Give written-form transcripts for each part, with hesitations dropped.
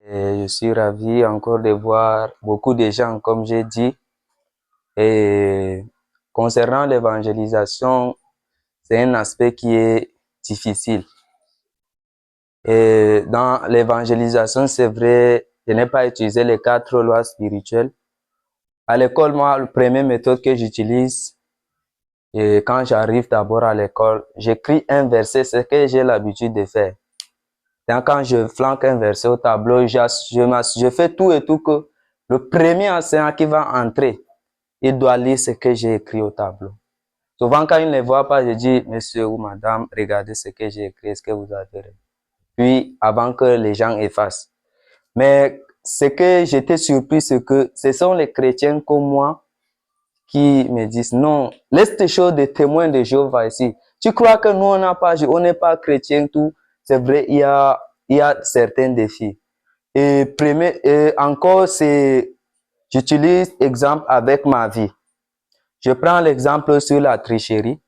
Et je suis ravi encore de voir beaucoup de gens, comme j'ai dit. Et concernant l'évangélisation, c'est un aspect qui est difficile. Et dans l'évangélisation, c'est vrai, je n'ai pas utilisé les 4 lois spirituelles. À l'école, moi, la première méthode que j'utilise, et quand j'arrive d'abord à l'école, j'écris un verset, c'est ce que j'ai l'habitude de faire. Donc, quand je flanque un verset au tableau, je fais tout et tout que le premier enseignant qui va entrer, il doit lire ce que j'ai écrit au tableau. Souvent, quand il ne voit pas, je dis, monsieur ou madame, regardez ce que j'ai écrit, est-ce que vous avez? Puis, avant que les gens effacent. Mais ce que j'étais surpris, c'est que ce sont les chrétiens comme moi qui me disent, non, laisse tes choses de témoins de Jéhovah ici. Tu crois que nous, on n'est pas chrétiens, tout. C'est vrai, il y a certains défis. Et encore, j'utilise exemple avec ma vie. Je prends l'exemple sur la tricherie.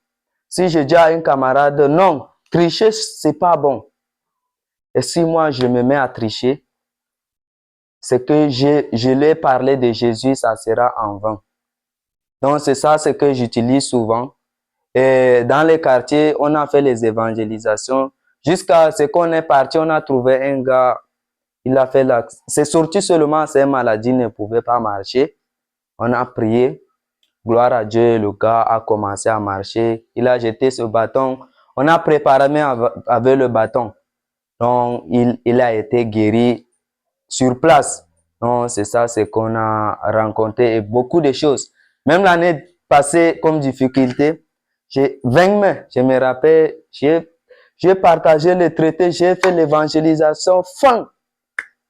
Si je dis à un camarade, non, tricher, c'est pas bon. Et si moi, je me mets à tricher, c'est que je l'ai parlé de Jésus, ça sera en vain. Donc, c'est ça ce que j'utilise souvent. Et dans les quartiers, on a fait les évangélisations. Jusqu'à ce qu'on est parti, on a trouvé un gars, il a fait c'est sorti seulement, cette maladie ne pouvait pas marcher. On a prié. Gloire à Dieu, le gars a commencé à marcher. Il a jeté ce bâton. On a préparé avec le bâton. Donc, il a été guéri sur place. Donc, c'est ça, c'est qu'on a rencontré et beaucoup de choses. Même l'année passée, comme difficulté, j'ai 20 mai, je me rappelle, j'ai partagé le traité, j'ai fait l'évangélisation. Fin!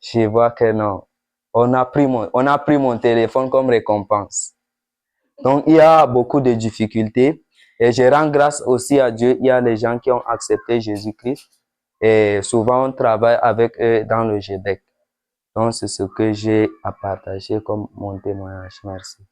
Je vois que non. On a pris mon téléphone comme récompense. Donc, il y a beaucoup de difficultés. Et je rends grâce aussi à Dieu. Il y a les gens qui ont accepté Jésus-Christ. Et souvent, on travaille avec eux dans le GDEC. Donc, c'est ce que j'ai à partager comme mon témoignage. Merci.